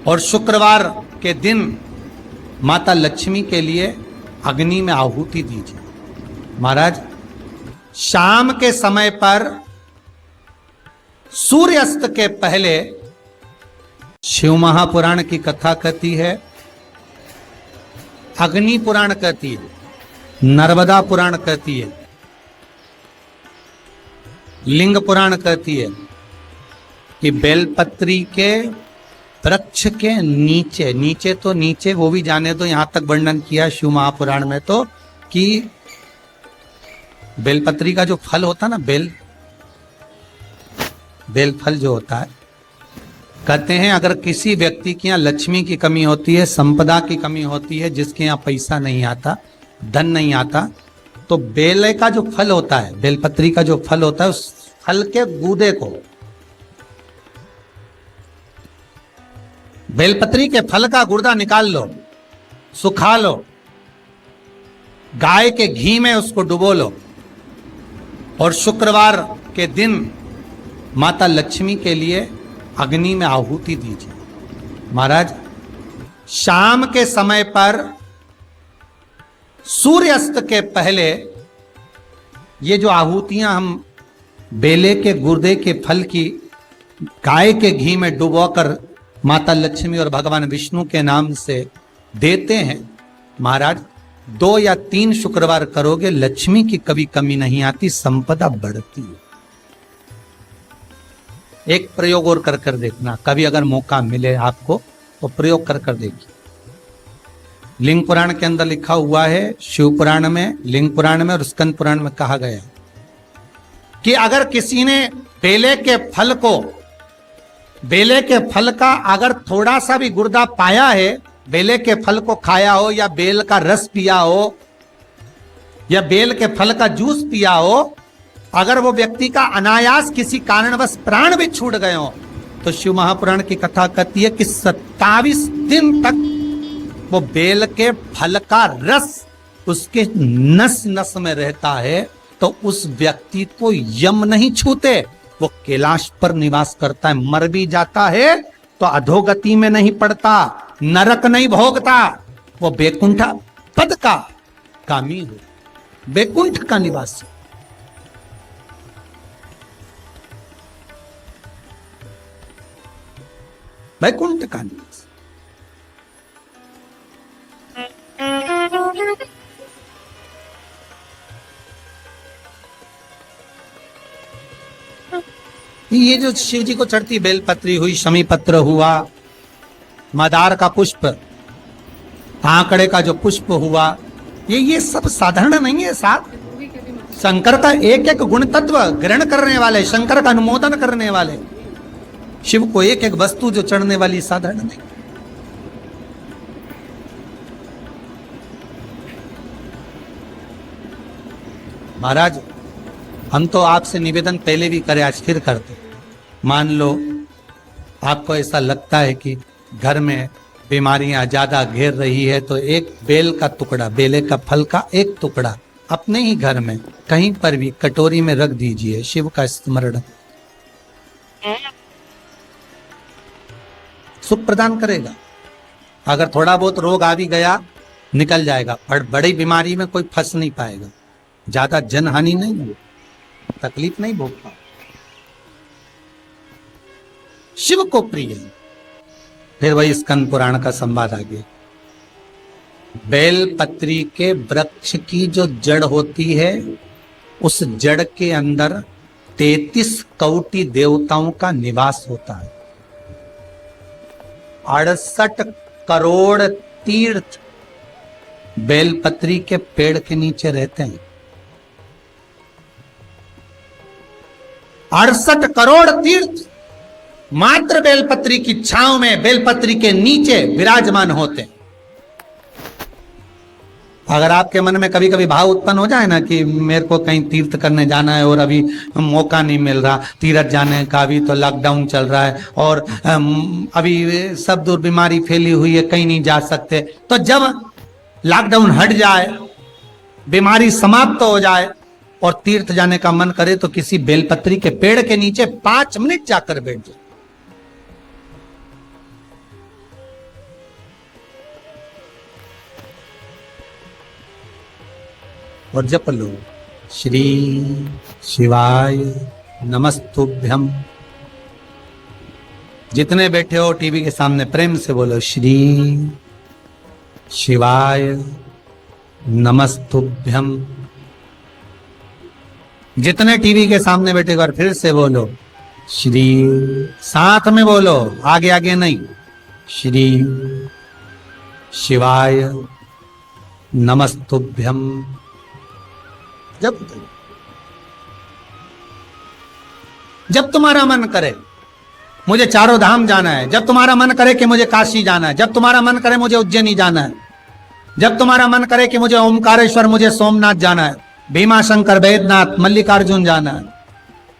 और शुक्रवार के दिन माता लक्ष्मी के लिए अग्नि में आहुति दीजिए। महाराज, शाम के समय पर सूर्यास्त के पहले शिव महापुराण की कथा कहती है, अग्नि पुराण कहती है, नर्मदा पुराण कहती है, लिंग पुराण कहती है कि बेलपत्री के वृक्ष के नीचे, नीचे तो नीचे वो भी जाने दो, यहां तक वर्णन किया शिव महापुराण में तो कि बेलपत्री का जो फल होता ना, बेल फल जो होता है, कहते हैं अगर किसी व्यक्ति के यहाँ लक्ष्मी की कमी होती है, संपदा की कमी होती है, जिसके यहाँ पैसा नहीं आता, धन नहीं आता, तो बेल का जो फल होता है, बेलपत्री का जो फल होता है, उस फल के गूदे को, बेलपत्री के फल का गुर्दा निकाल लो, सुखा लो, गाय के घी में उसको डुबो लो और शुक्रवार के दिन माता लक्ष्मी के लिए अग्नि में आहुति दीजिए। महाराज, शाम के समय पर सूर्यास्त के पहले ये जो आहुतियां हम बेले के गुर्दे के फल की गाय के घी में डुबोकर माता लक्ष्मी और भगवान विष्णु के नाम से देते हैं, महाराज 2 या 3 शुक्रवार करोगे, लक्ष्मी की कभी कमी नहीं आती, संपदा बढ़ती है। एक प्रयोग और कर कर देखना, कभी अगर मौका मिले आपको तो प्रयोग कर कर देखिए। लिंग पुराण के अंदर लिखा हुआ है, शिव पुराण में, लिंग पुराण में और स्कंद पुराण में कहा गया कि अगर किसी ने बेले के फल का अगर थोड़ा सा भी गुर्दा पाया है, बेले के फल को खाया हो या बेल का रस पिया हो या बेल के फल का जूस पिया हो, अगर वो व्यक्ति का अनायास किसी कारणवश प्राण भी छूट गए हो, तो शिव महापुराण की कथा कहती है कि 27 दिन तक वो बेल के फल का रस उसके नस नस में रहता है, तो उस व्यक्ति को यम नहीं छूते, वो कैलाश पर निवास करता है। मर भी जाता है तो अधोगति में नहीं पड़ता, नरक नहीं भोगता, वो बैकुंठ पद का कामी हो, बैकुंठ का निवासी। बैकुंठ का निवास। ये जो शिव जी को चढ़ती बेलपत्री हुई, शमी पत्र हुआ, मदार का पुष्प, आंकड़े का जो पुष्प हुआ, ये सब साधारण नहीं है साहब। शंकर का एक एक गुण तत्व ग्रहण करने वाले, शंकर का अनुमोदन करने वाले, शिव को एक एक वस्तु जो चढ़ने वाली साधारण नहीं। महाराज, हम तो आपसे निवेदन पहले भी करे, आज फिर करते। मान लो आपको ऐसा लगता है कि घर में बीमारियां ज्यादा घेर रही है, तो एक बेल का टुकड़ा, बेले का फल का एक टुकड़ा अपने ही घर में कहीं पर भी कटोरी में रख दीजिए, शिव का स्मरण, सुख प्रदान करेगा। अगर थोड़ा बहुत रोग आ भी गया निकल जाएगा, बड़ी बीमारी में कोई फंस नहीं पाएगा, ज्यादा जनहानि नहीं होगी, तकलीफ नहीं भोग पाएगा। शिव को प्रिय है। फिर वही स्कंद पुराण का संवाद आ गया। बेलपत्री के वृक्ष की जो जड़ होती है, उस जड़ के अंदर 33 कोटि देवताओं का निवास होता है। 68 करोड़ तीर्थ बेलपत्री के पेड़ के नीचे रहते हैं। 68 करोड़ तीर्थ मात्र बेलपत्री की छांव में, बेलपत्री के नीचे विराजमान होते हैं। अगर आपके मन में कभी कभी भाव उत्पन्न हो जाए ना कि मेरे को कहीं तीर्थ करने जाना है और अभी मौका नहीं मिल रहा, तीर्थ जाने का, अभी तो लॉकडाउन चल रहा है और अभी सब दूर बीमारी फैली हुई है, कहीं नहीं जा सकते, तो जब लॉकडाउन हट जाए, बीमारी समाप्त हो जाए और तीर्थ जाने का मन करे, तो किसी बेलपत्री के पेड़ के नीचे 5 मिनट जाकर बैठ जाए। और जप लो, श्री शिवाय नमस्तुभ्यम। जितने बैठे हो टीवी के सामने प्रेम से बोलो, श्री शिवाय नमस्तुभ्यम। जितने टीवी के सामने बैठे एक बार फिर से बोलो, श्री, साथ में बोलो, आगे आगे नहीं, श्री शिवाय नमस्तुभ्यम। जब तुम्हारा मन करे मुझे चारों धाम जाना है, जब तुम्हारा मन करे कि मुझे काशी जाना है, जब तुम्हारा मन करे मुझे उज्जैनी जाना है, जब तुम्हारा मन करे कि मुझे ओमकारेश्वर, मुझे सोमनाथ जाना है, भीमा शंकर, बैद्यनाथ, मल्लिकार्जुन जाना है,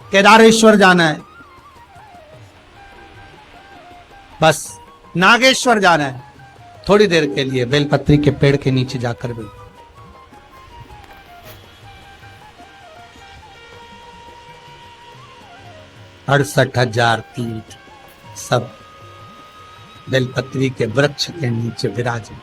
केदारेश्वर जाना है, बस नागेश्वर जाना है, थोड़ी देर के लिए बेलपत्री के पेड़ के नीचे जाकर भी 68,000 तीर्थ सब बेलपत्री के वृक्ष के नीचे विराजे।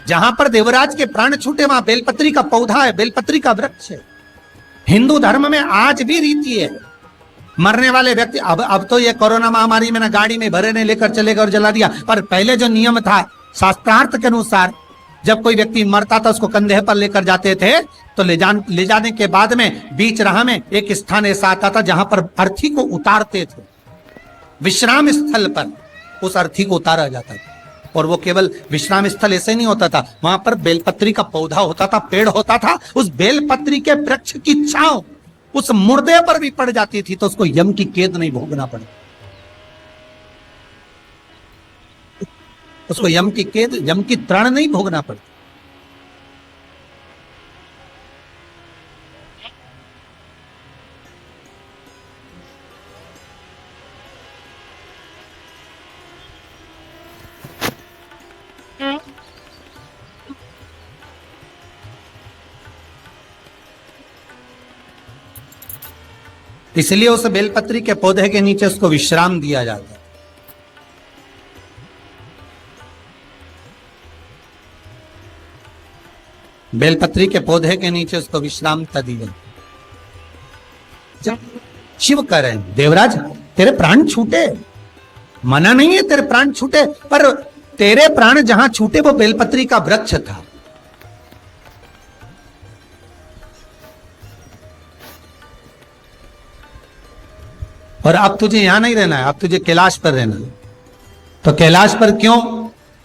जहां पर देवराज के प्राण छूटे वहां बेलपत्री का पौधा है, बेलपत्री का वृक्ष है। हिंदू धर्म में आज भी रीति है, मरने वाले व्यक्ति, अब तो ये कोरोना महामारी में ना गाड़ी में भरे ने लेकर चले गए और जला दिया, पर पहले जो नियम था शास्त्रार्थ के अनुसार, जब कोई व्यक्ति मरता था उसको कंधे पर लेकर जाते थे, तो ले जाने के बाद में बीच राह में एक स्थान ऐसा आता था जहां पर अर्थी को उतारते थे, विश्राम स्थल पर उस अर्थी को उतारा जाता था। और वो केवल विश्राम स्थल ऐसे नहीं होता था, वहां पर बेलपत्री का पौधा होता था, पेड़ होता था, उस बेलपत्री के वृक्ष की छांव उस मुर्दे पर भी पड़ जाती थी तो उसको यम की कैद नहीं भोगना पड़ा, उसको यम की कैद, यम की त्राण नहीं भोगना पड़ता। इसलिए उस बेलपत्री के पौधे के नीचे उसको विश्राम दिया जाता है। बेलपत्री के पौधे के नीचे उसको विश्रामता दी जाती। शिव कह रहे हैं, देवराज तेरे प्राण छूटे, मना नहीं है तेरे प्राण छूटे, पर तेरे प्राण जहां छूटे वो बेलपत्री का वृक्ष था। और अब तुझे यहां नहीं रहना है, अब तुझे कैलाश पर रहना है। तो कैलाश पर क्यों?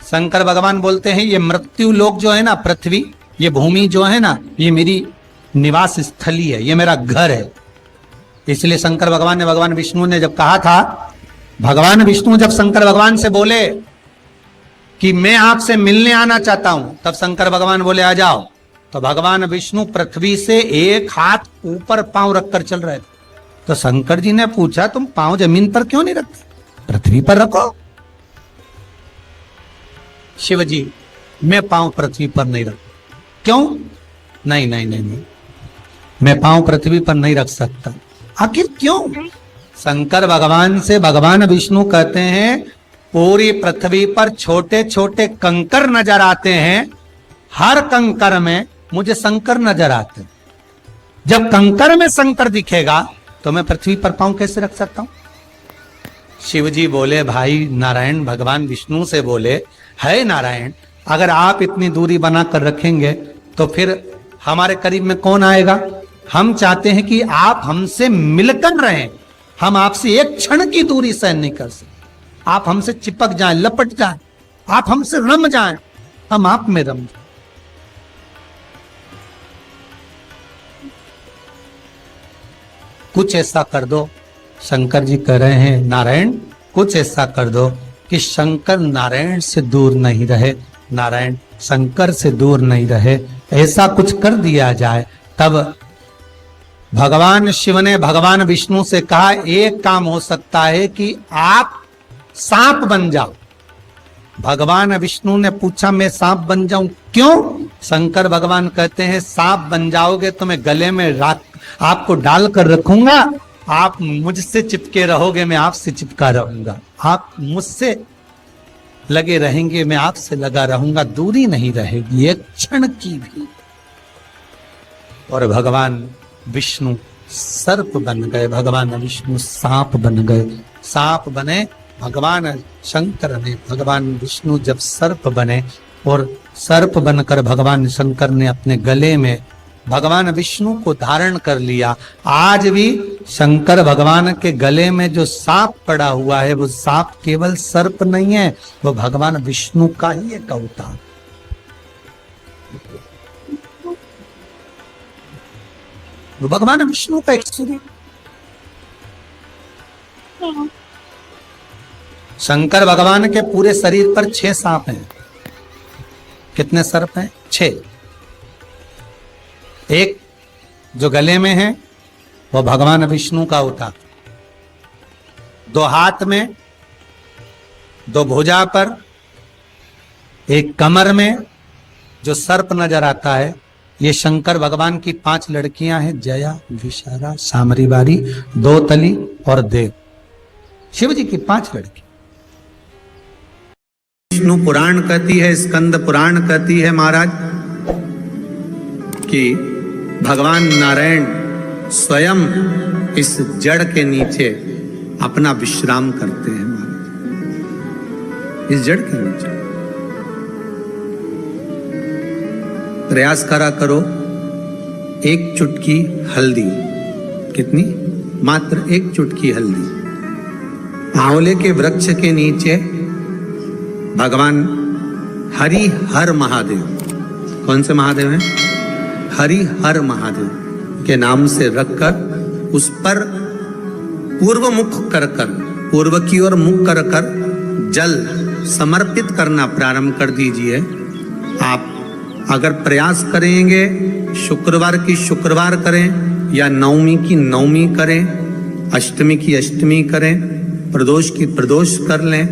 शंकर भगवान बोलते हैं ये मृत्यु लोक जो है ना, पृथ्वी, ये भूमि जो है ना, ये मेरी निवास स्थली है, ये मेरा घर है। इसलिए शंकर भगवान ने, भगवान विष्णु ने जब कहा था, भगवान विष्णु जब शंकर भगवान से बोले कि मैं आपसे मिलने आना चाहता हूं, तब शंकर भगवान बोले आ जाओ। तो भगवान विष्णु पृथ्वी से एक हाथ ऊपर पांव रखकर चल रहे थे। तो शंकर जी ने पूछा तुम पांव जमीन पर क्यों नहीं रखते, पृथ्वी पर रखो। शिव जी मैं पांव पृथ्वी पर नहीं रख, क्यों? नहीं नहीं नहीं नहीं, मैं पांव पृथ्वी पर नहीं रख सकता। आखिर क्यों? शंकर भगवान से भगवान विष्णु कहते हैं पूरी पृथ्वी पर छोटे छोटे कंकर नजर आते हैं, हर कंकर में मुझे शंकर नजर आते हैं। जब कंकर में शंकर दिखेगा तो मैं पृथ्वी पर पांव कैसे रख सकता हूं? शिव जी बोले, भाई नारायण भगवान विष्णु से बोले, है नारायण अगर आप इतनी दूरी बनाकर रखेंगे तो फिर हमारे करीब में कौन आएगा? हम चाहते हैं कि आप हमसे मिलकर रहें, हम आपसे एक क्षण की दूरी सहन नहीं कर सकते। आप हमसे चिपक जाएं, लपट जाएं, आप हमसे रम जाएं, हम आप में रम जाएं। कुछ ऐसा कर दो, शंकर जी कह रहे हैं नारायण कुछ ऐसा कर दो कि शंकर नारायण से दूर नहीं रहे, नारायण शंकर से दूर नहीं रहे, ऐसा कुछ कर दिया जाए। तब भगवान शिव ने भगवान विष्णु से कहा एक काम हो सकता है कि आप सांप बन जाओ। भगवान विष्णु ने पूछा मैं सांप बन जाऊं क्यों? शंकर भगवान कहते हैं सांप बन जाओगे तो मैं गले में आपको डालकर रखूंगा, आप मुझसे चिपके रहोगे, मैं आपसे चिपका रहूंगा, आप मुझसे लगे रहेंगे, मैं आपसे लगा रहूंगा, दूरी नहीं रहेगी एक क्षण की भी। और भगवान विष्णु सर्प बन गए, भगवान विष्णु सांप बन गए। सांप बने भगवान शंकर ने, भगवान विष्णु जब सर्प बने और सर्प बनकर भगवान शंकर ने अपने गले में भगवान विष्णु को धारण कर लिया। आज भी शंकर भगवान के गले में जो सांप पड़ा हुआ है, वो सांप केवल सर्प नहीं है, वो भगवान विष्णु का ही एक अवतार। वो भगवान विष्णु का एक स्वरूप। शंकर भगवान के पूरे शरीर पर 6 सांप हैं। कितने सर्प हैं? 6। एक जो गले में है वो भगवान विष्णु का होता, 2 हाथ में, 2 भुजा पर, एक कमर में जो सर्प नजर आता है, ये शंकर भगवान की 5 लड़कियां हैं, जया, विशारा, सामरीवारी, दोतली और देव। शिव जी की 5 लड़की। विष्णु पुराण कहती है, स्कंद पुराण कहती है महाराज कि भगवान नारायण स्वयं इस जड़ के नीचे अपना विश्राम करते हैं महाराज, इस जड़ के नीचे। प्रयास करा करो, एक चुटकी हल्दी, कितनी? मात्र 1 चुटकी हल्दी। आंवले के वृक्ष के नीचे भगवान हरि हर महादेव, कौन से महादेव हैं? हरि हर महादेव के नाम से रखकर उस पर पूर्व मुख कर कर, पूर्व की ओर मुख कर कर जल समर्पित करना प्रारंभ कर दीजिए। आप अगर प्रयास करेंगे, शुक्रवार की शुक्रवार करें या नवमी की नवमी करें, अष्टमी की अष्टमी करें, प्रदोष की प्रदोष कर लें।